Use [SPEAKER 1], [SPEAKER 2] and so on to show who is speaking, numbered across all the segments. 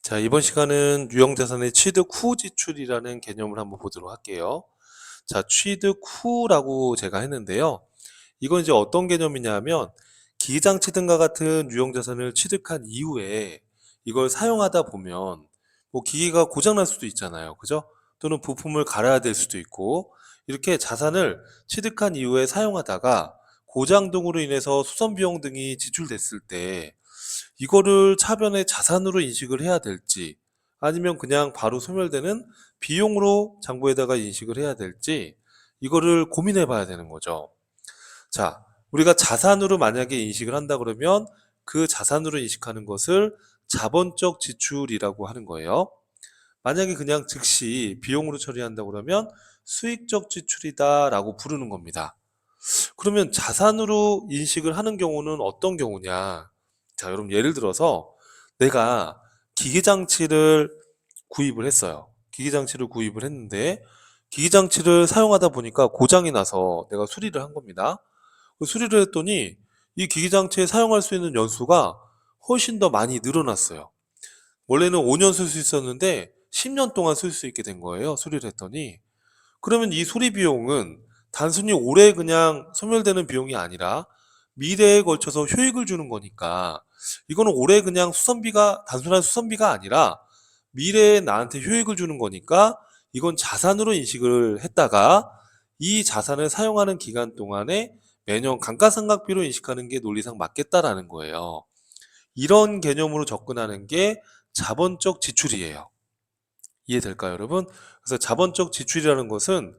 [SPEAKER 1] 자, 이번 시간은 유형자산의 취득 후 지출이라는 개념을 한번 보도록 할게요. 자, 취득 후라고 제가 했는데요. 이건 이제 어떤 개념이냐면 기기장치 등과 같은 유형자산을 취득한 이후에 이걸 사용하다 보면 뭐 기기가 고장날 수도 있잖아요. 그죠? 또는 부품을 갈아야 될 수도 있고 이렇게 자산을 취득한 이후에 사용하다가 고장 등으로 인해서 수선 비용 등이 지출됐을 때 이거를 차변의 자산으로 인식을 해야 될지 아니면 그냥 바로 소멸되는 비용으로 장부에다가 인식을 해야 될지 이거를 고민해 봐야 되는 거죠. 자, 우리가 자산으로 만약에 인식을 한다 그러면 그 자산으로 인식하는 것을 자본적 지출이라고 하는 거예요. 만약에 그냥 즉시 비용으로 처리한다 그러면 수익적 지출이다라고 부르는 겁니다. 그러면 자산으로 인식을 하는 경우는 어떤 경우냐? 자, 여러분 예를 들어서 내가 기기장치를 구입을 했어요. 기기장치를 구입을 했는데 기기장치를 사용하다 보니까 고장이 나서 내가 수리를 한 겁니다. 그 수리를 했더니 이 기기장치에 사용할 수 있는 연수가 훨씬 더 많이 늘어났어요. 원래는 5년 쓸 수 있었는데 10년 동안 쓸 수 있게 된 거예요. 수리를 했더니. 그러면 이 수리 비용은 단순히 올해 그냥 소멸되는 비용이 아니라 미래에 걸쳐서 효익을 주는 거니까 이거는 올해 그냥 수선비가 단순한 수선비가 아니라 미래에 나한테 효익을 주는 거니까 이건 자산으로 인식을 했다가 이 자산을 사용하는 기간 동안에 매년 감가상각비로 인식하는 게 논리상 맞겠다라는 거예요. 이런 개념으로 접근하는 게 자본적 지출이에요. 이해될까요, 여러분? 그래서 자본적 지출이라는 것은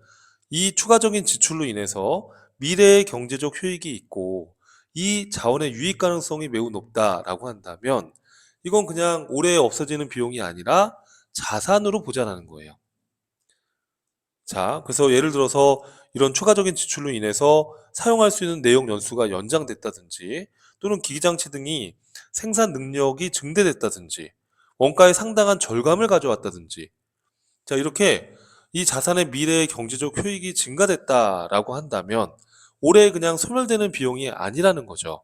[SPEAKER 1] 이 추가적인 지출로 인해서 미래의 경제적 효익이 있고 이 자원의 유익 가능성이 매우 높다라고 한다면 이건 그냥 올해 없어지는 비용이 아니라 자산으로 보자라는 거예요. 자, 그래서 예를 들어서 이런 추가적인 지출로 인해서 사용할 수 있는 내용 연수가 연장됐다든지 또는 기기장치 등이 생산 능력이 증대됐다든지 원가의 상당한 절감을 가져왔다든지 자, 이렇게 이 자산의 미래의 경제적 효익이 증가됐다라고 한다면 올해 그냥 소멸되는 비용이 아니라는 거죠.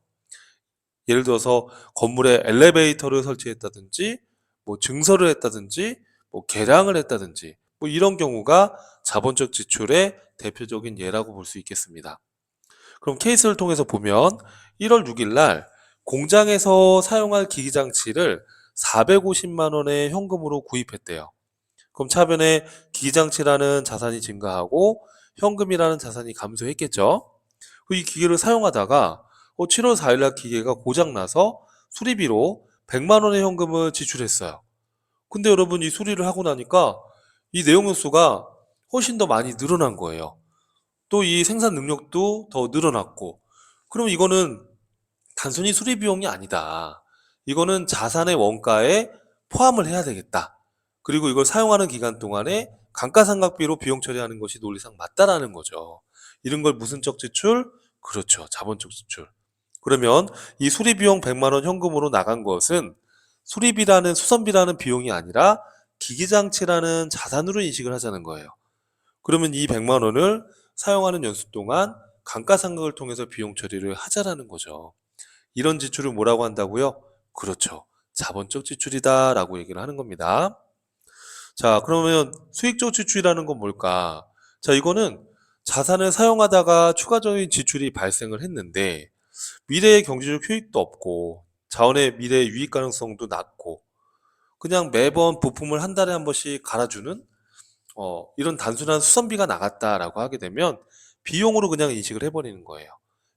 [SPEAKER 1] 예를 들어서 건물에 엘리베이터를 설치했다든지 뭐 증설을 했다든지 뭐 개량을 했다든지 뭐 이런 경우가 자본적 지출의 대표적인 예라고 볼 수 있겠습니다. 그럼 케이스를 통해서 보면 1월 6일 날 공장에서 사용할 기기장치를 450만 원의 현금으로 구입했대요. 그럼 차변에 기기장치라는 자산이 증가하고 현금이라는 자산이 감소했겠죠. 이 기계를 사용하다가 7월 4일 날 기계가 고장나서 수리비로 100만 원의 현금을 지출했어요. 근데 여러분 이 수리를 하고 나니까 이 내용 연수가 훨씬 더 많이 늘어난 거예요. 또 이 생산 능력도 더 늘어났고 그럼 이거는 단순히 수리 비용이 아니다. 이거는 자산의 원가에 포함을 해야 되겠다. 그리고 이걸 사용하는 기간 동안에 감가상각비로 비용 처리하는 것이 논리상 맞다라는 거죠. 이런 걸 무슨적 지출? 그렇죠. 자본적 지출. 그러면 이 수리 비용 100만 원 현금으로 나간 것은 수리비라는 수선비라는 비용이 아니라 기기장치라는 자산으로 인식을 하자는 거예요. 그러면 이 100만 원을 사용하는 연수 동안 감가상각을 통해서 비용 처리를 하자라는 거죠. 이런 지출을 뭐라고 한다고요? 그렇죠. 자본적 지출이다라고 얘기를 하는 겁니다. 자, 그러면 수익적 지출이라는 건 뭘까? 자, 이거는 자산을 사용하다가 추가적인 지출이 발생을 했는데 미래의 경제적 효익도 없고 자원의 미래 유익 가능성도 낮고 그냥 매번 부품을 한 달에 한 번씩 갈아주는 이런 단순한 수선비가 나갔다라고 하게 되면 비용으로 그냥 인식을 해버리는 거예요.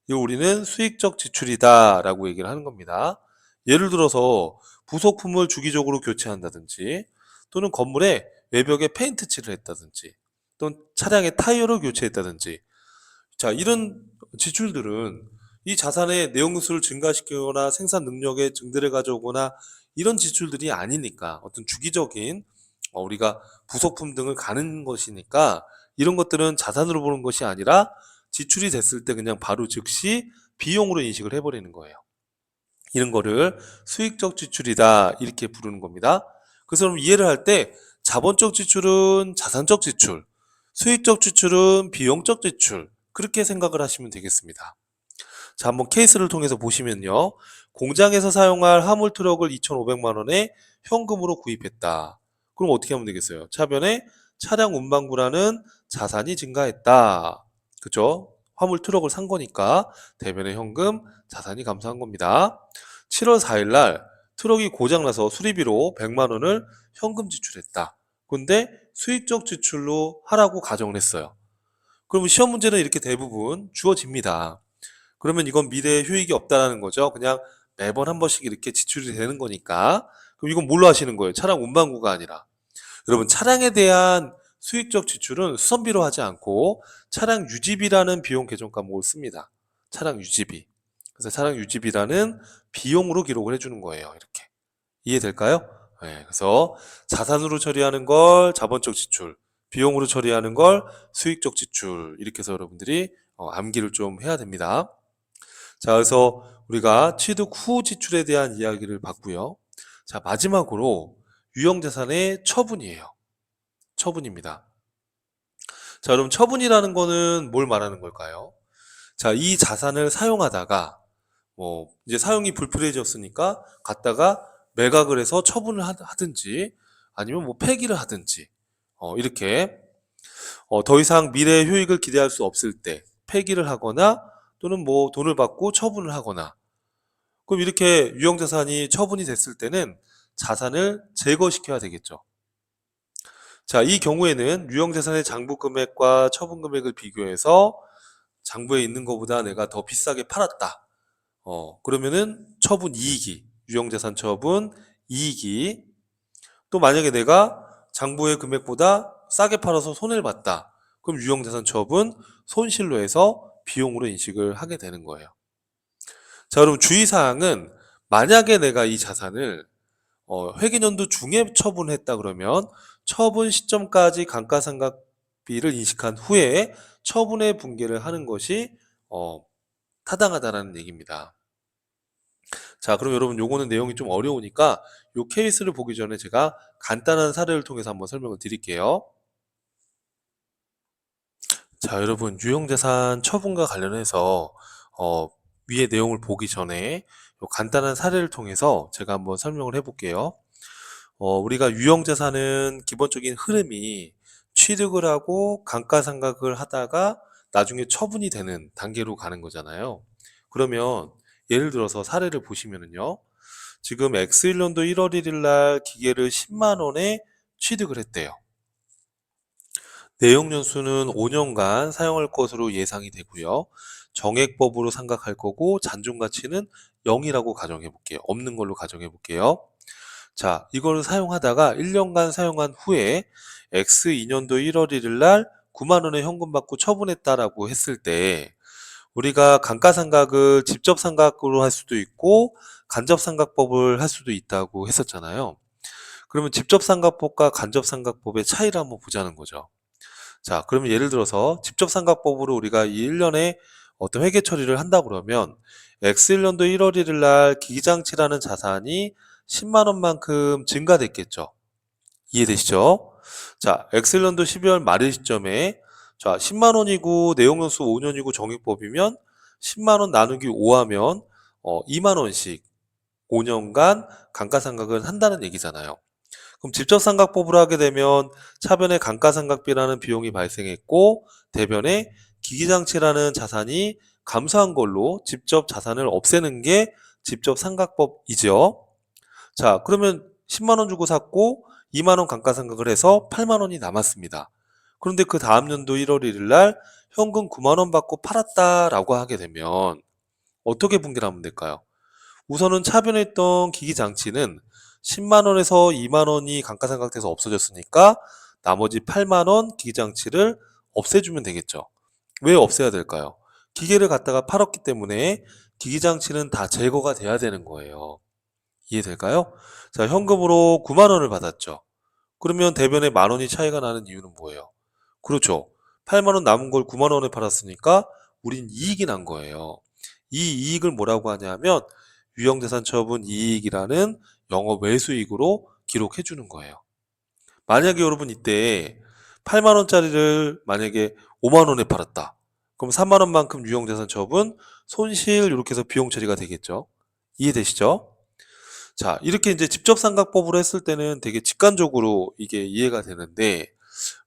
[SPEAKER 1] 이거 우리는 수익적 지출이다라고 얘기를 하는 겁니다. 예를 들어서 부속품을 주기적으로 교체한다든지 또는 건물에 외벽에 페인트 칠을 했다든지 또는 차량의 타이어를 교체했다든지 자, 이런 지출들은 이 자산의 내용수를 증가시키거나 생산 능력의 증대를 가져오거나 이런 지출들이 아니니까 어떤 주기적인 우리가 부속품 등을 가는 것이니까 이런 것들은 자산으로 보는 것이 아니라 지출이 됐을 때 그냥 바로 즉시 비용으로 인식을 해버리는 거예요. 이런 거를 수익적 지출이다 이렇게 부르는 겁니다. 그래서 그럼 이해를 할 때 자본적 지출은 자산적 지출, 수익적 지출은 비용적 지출 그렇게 생각을 하시면 되겠습니다. 자, 한번 케이스를 통해서 보시면요. 공장에서 사용할 화물 트럭을 2,500만 원에 현금으로 구입했다. 그럼 어떻게 하면 되겠어요? 차변에 차량 운반구라는 자산이 증가했다. 그죠? 화물 트럭을 산 거니까 대변에 현금 자산이 감소한 겁니다. 7월 4일 날 트럭이 고장나서 수리비로 100만 원을 현금 지출했다. 근데 수익적 지출로 하라고 가정을 했어요. 그러면 시험 문제는 이렇게 대부분 주어집니다. 그러면 이건 미래에 효익이 없다라는 거죠. 그냥 매번 한 번씩 이렇게 지출이 되는 거니까. 그럼 이건 뭘로 하시는 거예요? 차량 운반구가 아니라. 여러분, 차량에 대한 수익적 지출은 수선비로 하지 않고 차량 유지비라는 비용 계정 과목을 씁니다. 차량 유지비. 그래서 차량 유지비라는 비용으로 기록을 해주는 거예요. 이렇게. 이해될까요? 네, 그래서 자산으로 처리하는 걸 자본적 지출, 비용으로 처리하는 걸 수익적 지출, 이렇게 해서 여러분들이 암기를 좀 해야 됩니다. 자, 그래서 우리가 취득 후 지출에 대한 이야기를 봤고요. 자, 마지막으로 유형자산의 처분이에요. 처분입니다. 자, 그럼 처분이라는 거는 뭘 말하는 걸까요? 자, 이 자산을 사용하다가 이제 사용이 불필요해졌으니까 갖다가 매각을 해서 처분을 하든지 아니면 폐기를 하든지 이렇게 더 이상 미래 효익을 기대할 수 없을 때 폐기를 하거나 또는 돈을 받고 처분을 하거나, 그럼 이렇게 유형자산이 처분이 됐을 때는 자산을 제거시켜야 되겠죠. 자, 이 경우에는 유형자산의 장부 금액과 처분 금액을 비교해서 장부에 있는 것보다 내가 더 비싸게 팔았다. 그러면은 처분 이익이, 유형자산 처분 이익이, 또 만약에 내가 장부의 금액보다 싸게 팔아서 손해를 봤다. 그럼 유형자산 처분 손실로 해서 비용으로 인식을 하게 되는 거예요. 자, 그럼 주의사항은 만약에 내가 이 자산을 회계연도 중에 처분했다 그러면 처분 시점까지 감가상각비를 인식한 후에 처분의 분계를 하는 것이 타당하다라는 얘기입니다. 자, 그럼 여러분 요거는 내용이 좀 어려우니까 요 케이스를 보기 전에 제가 간단한 사례를 통해서 한번 설명을 드릴게요. 자, 여러분 유형자산 처분과 관련해서 위의 내용을 보기 전에 요 간단한 사례를 통해서 제가 한번 설명을 해볼게요. 우리가 유형자산은 기본적인 흐름이 취득을 하고 감가상각을 하다가 나중에 처분이 되는 단계로 가는 거잖아요. 그러면 예를 들어서 사례를 보시면은요. 지금 X1년도 1월 1일 날 기계를 10만 원에 취득을 했대요. 내용 연수는 5년간 사용할 것으로 예상이 되고요. 정액법으로 생각할 거고 잔존 가치는 0이라고 가정해 볼게요. 없는 걸로 가정해 볼게요. 자, 이걸 사용하다가 1년간 사용한 후에 X2년도 1월 1일 날 9만 원의 현금 받고 처분했다라고 했을 때 우리가 감가상각을 직접상각으로 할 수도 있고 간접상각법을 할 수도 있다고 했었잖아요. 그러면 직접상각법과 간접상각법의 차이를 한번 보자는 거죠. 자, 그러면 예를 들어서 직접상각법으로 우리가 이 1년에 어떤 회계 처리를 한다 그러면 X1년도 1월 1일 날 기기장치라는 자산이 10만 원만큼 증가됐겠죠. 이해되시죠? 자, X1년도 12월 말일 시점에 자, 10만 원이고 내용연수 5년이고 정액법이면 10만 원 나누기 5하면 2만 원씩 5년간 감가상각을 한다는 얘기잖아요. 그럼 직접상각법으로 하게 되면 차변에 감가상각비라는 비용이 발생했고 대변에 기기장치라는 자산이 감소한 걸로 직접 자산을 없애는 게 직접상각법이죠. 자, 그러면 10만 원 주고 샀고 2만 원 감가상각을 해서 8만 원이 남았습니다. 그런데 그 다음 연도 1월 1일 날 현금 9만 원 받고 팔았다라고 하게 되면 어떻게 분기를 하면 될까요? 우선은 차변에 있던 기기장치는 10만 원에서 2만 원이 감가상각돼서 없어졌으니까 나머지 8만 원 기기장치를 없애주면 되겠죠. 왜 없애야 될까요? 기계를 갖다가 팔았기 때문에 기기장치는 다 제거가 돼야 되는 거예요. 이해될까요? 자, 현금으로 9만 원을 받았죠. 그러면 대변에 만 원이 차이가 나는 이유는 뭐예요? 그렇죠. 8만 원 남은 걸 9만 원에 팔았으니까 우린 이익이 난 거예요. 이 이익을 뭐라고 하냐면 유형자산 처분 이익이라는 영업 외수익으로 기록해 주는 거예요. 만약에 여러분 이때 8만 원짜리를 만약에 5만 원에 팔았다. 그럼 3만 원만큼 유형자산 처분 손실 이렇게 해서 비용 처리가 되겠죠. 이해되시죠? 자, 이렇게 이제 직접삼각법으로 했을 때는 되게 직관적으로 이게 이해가 되는데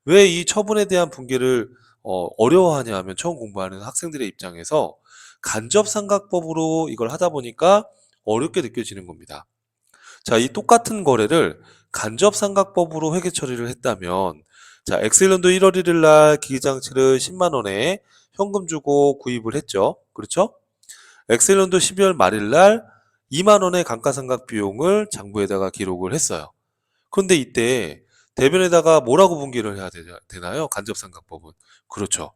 [SPEAKER 1] 왜 이 처분에 대한 분개를 어려워하냐 하면 처음 공부하는 학생들의 입장에서 간접삼각법으로 이걸 하다 보니까 어렵게 느껴지는 겁니다. 자, 이 똑같은 거래를 간접삼각법으로 회계 처리를 했다면 자, 엑셀년도 1월 1일 날 기기장치를 10만 원에 현금 주고 구입을 했죠. 그렇죠? 엑셀년도 12월 말일 날 2만 원의 감가상각 비용을 장부에다가 기록을 했어요. 그런데 이때 대변에다가 뭐라고 분기를 해야 되나요? 간접삼각법은. 그렇죠.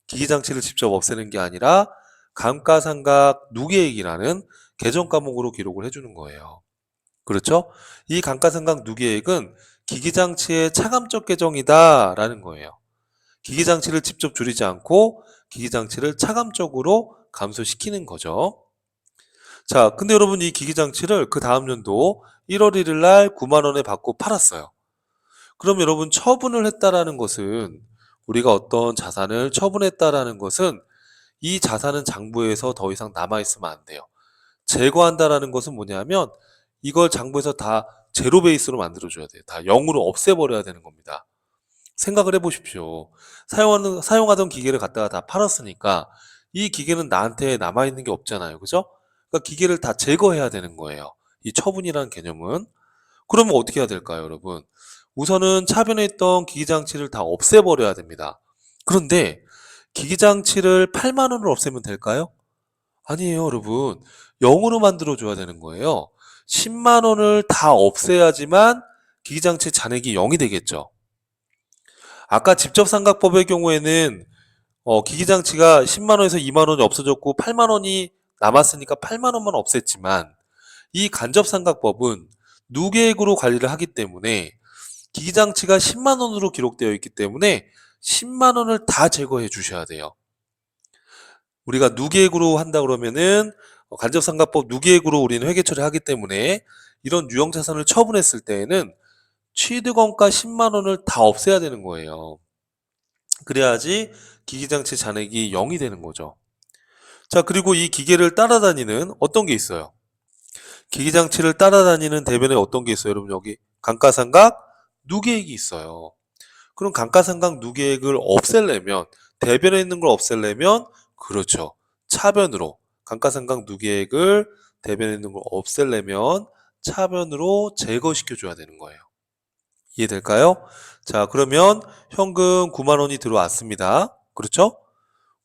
[SPEAKER 1] 기기장치를 직접 없애는 게 아니라 감가상각 누계액이라는 계정 과목으로 기록을 해주는 거예요. 그렇죠? 이 감가상각 누계액은 기기장치의 차감적 계정이다라는 거예요. 기기장치를 직접 줄이지 않고 기기장치를 차감적으로 감소시키는 거죠. 자, 근데 여러분 이 기기장치를 그 다음 연도 1월 1일 날 9만 원에 받고 팔았어요. 그럼 여러분 처분을 했다라는 것은 우리가 어떤 자산을 처분했다라는 것은 이 자산은 장부에서 더 이상 남아있으면 안 돼요. 제거한다라는 것은 뭐냐면 이걸 장부에서 다 제로 베이스로 만들어줘야 돼요. 다 0으로 없애버려야 되는 겁니다. 생각을 해보십시오. 사용하던 기계를 갖다가 다 팔았으니까 이 기계는 나한테 남아있는 게 없잖아요. 그죠? 그러니까 기계를 다 제거해야 되는 거예요. 이 처분이라는 개념은. 그러면 어떻게 해야 될까요, 여러분? 우선은 차변에 있던 기기장치를 다 없애버려야 됩니다. 그런데 기기장치를 8만 원을 없애면 될까요? 아니에요, 여러분. 0으로 만들어줘야 되는 거예요. 10만 원을 다 없애야지만 기기장치 잔액이 0이 되겠죠. 아까 직접삼각법의 경우에는 기기장치가 10만 원에서 2만 원이 없어졌고 8만 원이 남았으니까 8만 원만 없앴지만 이 간접삼각법은 누계액으로 관리를 하기 때문에 기기장치가 10만 원으로 기록되어 있기 때문에 10만 원을 다 제거해 주셔야 돼요. 우리가 누계액으로 한다 그러면은 간접삼각법 누계액으로 우리는 회계 처리하기 때문에 이런 유형 자산을 처분했을 때에는 취득원가 10만 원을 다 없애야 되는 거예요. 그래야지 기기장치 잔액이 0이 되는 거죠. 자, 그리고 이 기계를 따라다니는 어떤 게 있어요? 기기장치를 따라다니는 대변에 어떤 게 있어요? 여러분 여기 감가상각 누계액이 있어요. 그럼 감가상각 누계액을 없애려면 대변에 있는 걸 없애려면 그렇죠. 차변으로 감가상각 누계액을 대변에 있는 걸 없애려면 차변으로 제거시켜 줘야 되는 거예요. 이해될까요? 자, 그러면 현금 9만 원이 들어왔습니다. 그렇죠?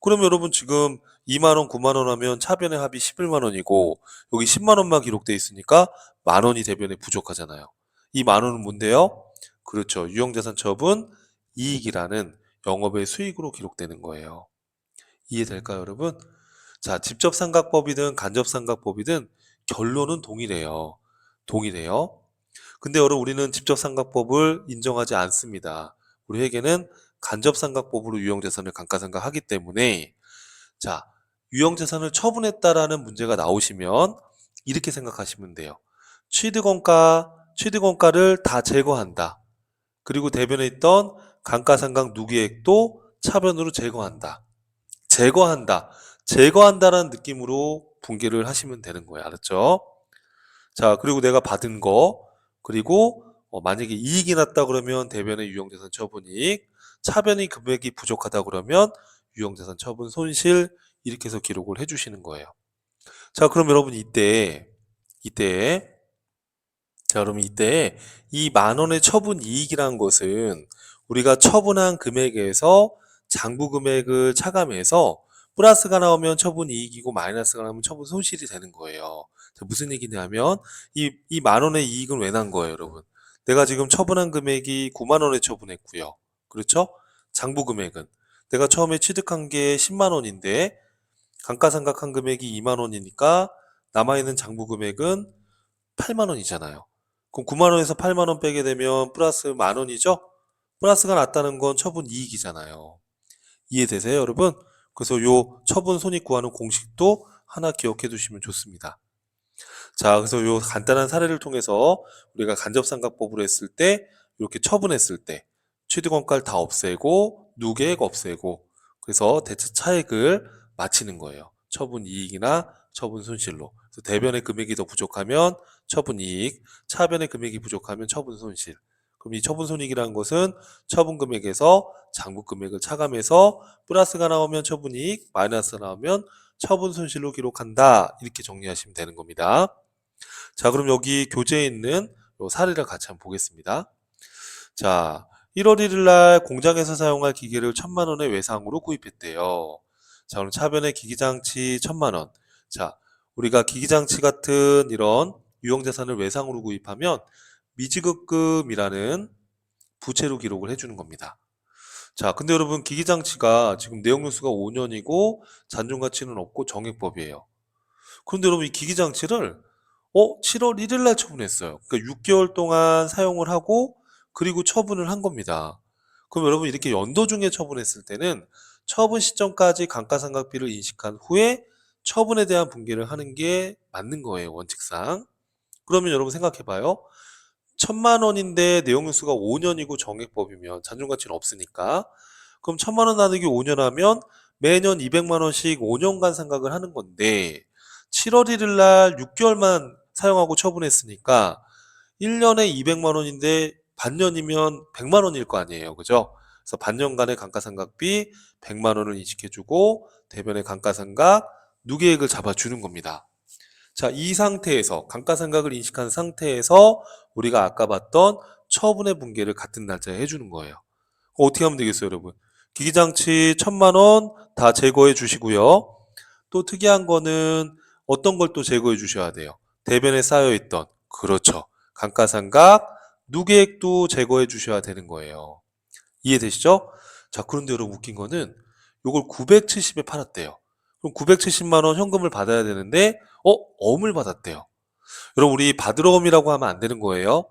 [SPEAKER 1] 그럼 여러분 지금 2만 원, 9만 원 하면 차변의 합이 11만 원이고 여기 10만 원만 기록돼 있으니까 만 원이 대변에 부족하잖아요. 이 만 원은 뭔데요? 그렇죠. 유형자산 처분 이익이라는 영업의 수익으로 기록되는 거예요. 이해될까요, 여러분? 자, 직접삼각법이든 간접삼각법이든 결론은 동일해요. 동일해요. 근데 여러분 우리는 직접삼각법을 인정하지 않습니다. 우리 회계는 간접삼각법으로 유형자산을 감가상각하기 때문에 자, 유형자산을 처분했다라는 문제가 나오시면 이렇게 생각하시면 돼요. 취득원가를 다 제거한다. 그리고 대변에 있던 감가상각 누계액도 차변으로 제거한다. 제거한다. 제거한다라는 느낌으로 분개를 하시면 되는 거예요. 알았죠? 자, 그리고 내가 받은 거, 그리고 만약에 이익이 났다 그러면 대변의 유형자산 처분이익, 차변의 금액이 부족하다 그러면 유형자산 처분 손실, 이렇게 해서 기록을 해주시는 거예요. 자, 그럼 여러분 이때, 자, 그러면 이때 이 만 원의 처분 이익이라는 것은 우리가 처분한 금액에서 장부 금액을 차감해서 플러스가 나오면 처분 이익이고 마이너스가 나오면 처분 손실이 되는 거예요. 자, 무슨 얘기냐면 이 만 원의 이익은 왜 난 거예요, 여러분? 내가 지금 처분한 금액이 9만 원에 처분했고요. 그렇죠? 장부 금액은 내가 처음에 취득한 게 10만 원인데 감가상각한 금액이 2만 원이니까 남아있는 장부 금액은 8만 원이잖아요. 그럼 9만 원에서 8만 원 빼게 되면 플러스 만 원이죠? 플러스가 났다는 건 처분 이익이잖아요. 이해되세요, 여러분? 그래서 요 처분 손익 구하는 공식도 하나 기억해 두시면 좋습니다. 자, 그래서 요 간단한 사례를 통해서 우리가 간접삼각법으로 했을 때 이렇게 처분했을 때 취득원가를 다 없애고 누계액 없애고 그래서 대체 차액을 맞히는 거예요. 처분 이익이나 처분 손실로. 그래서 대변의 금액이 더 부족하면 처분 이익, 차변의 금액이 부족하면 처분 손실. 그럼 이 처분 손익이라는 것은 처분 금액에서 장부 금액을 차감해서 플러스가 나오면 처분 이익, 마이너스가 나오면 처분 손실로 기록한다. 이렇게 정리하시면 되는 겁니다. 자, 그럼 여기 교재에 있는 요 사례를 같이 한번 보겠습니다. 자, 1월 1일 날 공장에서 사용할 기계를 1,000만 원의 외상으로 구입했대요. 자, 그럼 차변의 기기장치 1,000만 원. 자, 우리가 기기장치 같은 이런 유형자산을 외상으로 구입하면 미지급금이라는 부채로 기록을 해주는 겁니다. 자, 근데 여러분 기기장치가 지금 내용연수가 5년이고 잔존가치는 없고 정액법이에요. 그런데 여러분 이 기기장치를 7월 1일 날 처분했어요. 그러니까 6개월 동안 사용을 하고 그리고 처분을 한 겁니다. 그럼 여러분 이렇게 연도 중에 처분했을 때는 처분 시점까지 감가상각비를 인식한 후에 처분에 대한 분기를 하는 게 맞는 거예요, 원칙상. 그러면 여러분 생각해봐요. 1,000만 원인데 내용연수가 5년이고 정액법이면 잔존가치는 없으니까. 그럼 1,000만 원 나누기 5년 하면 매년 200만 원씩 5년간 상각을 하는 건데 7월 1일 날 6개월만 사용하고 처분했으니까 1년에 200만 원인데 반년이면 100만 원일 거 아니에요. 그죠? 그래서 반년간의 감가상각비 100만 원을 인식해주고 대변의 감가상각 누계액을 잡아주는 겁니다. 자, 이 상태에서 감가상각을 인식한 상태에서 우리가 아까 봤던 처분의 분기를 같은 날짜에 해주는 거예요. 어떻게 하면 되겠어요, 여러분? 기기장치 1,000만 원 다 제거해 주시고요. 또 특이한 거는 어떤 걸 또 제거해 주셔야 돼요. 대변에 쌓여있던, 그렇죠, 감가상각 누계액도 제거해 주셔야 되는 거예요. 이해되시죠? 자, 그런데 여러분 웃긴 거는 요걸 970에 팔았대요. 그럼 970만 원 현금을 받아야 되는데 어음을 받았대요. 여러분 우리 받으러 엄이라고 하면 안 되는 거예요.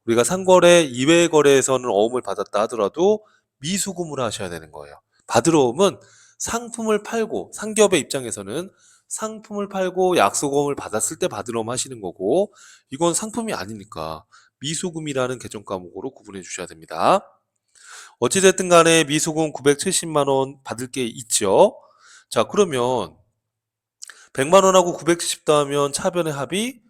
[SPEAKER 1] 우리가 상거래 이외의 거래에서는 어음을 받았다 하더라도 미수금을 하셔야 되는 거예요. 받으러 엄은 상품을 팔고, 상기업의 입장에서는 상품을 팔고 약속어음을 받았을 때 받으러 엄 하시는 거고, 이건 상품이 아니니까 미수금이라는 개정 과목으로 구분해 주셔야 됩니다. 어찌됐든 간에 미수금 970만 원 받을 게 있죠. 자, 그러면 100만 원하고 970 더하면 차변의 합이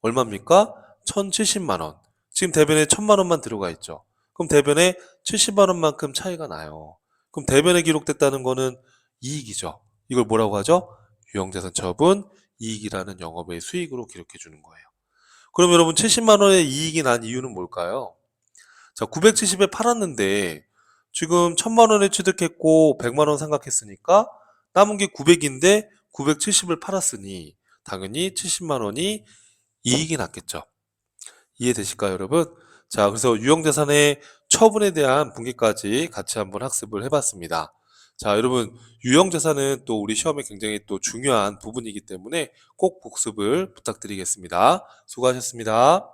[SPEAKER 1] 얼마입니까? 1070만 원. 지금 대변에 1000만 원만 들어가 있죠. 그럼 대변에 70만 원만큼 차이가 나요. 그럼 대변에 기록됐다는 거는 이익이죠. 이걸 뭐라고 하죠? 유형자산 처분 이익이라는 영업의 수익으로 기록해 주는 거예요. 그럼 여러분 70만 원의 이익이 난 이유는 뭘까요? 자, 970에 팔았는데 지금 1000만 원에 취득했고 100만 원 상각했으니까 남은 게 900인데 970을 팔았으니 당연히 70만 원이 이익이 났겠죠. 이해되실까요, 여러분? 자, 그래서 유형자산의 처분에 대한 분기까지 같이 한번 학습을 해봤습니다. 자, 여러분, 유형자산은 또 우리 시험에 굉장히 또 중요한 부분이기 때문에 꼭 복습을 부탁드리겠습니다. 수고하셨습니다.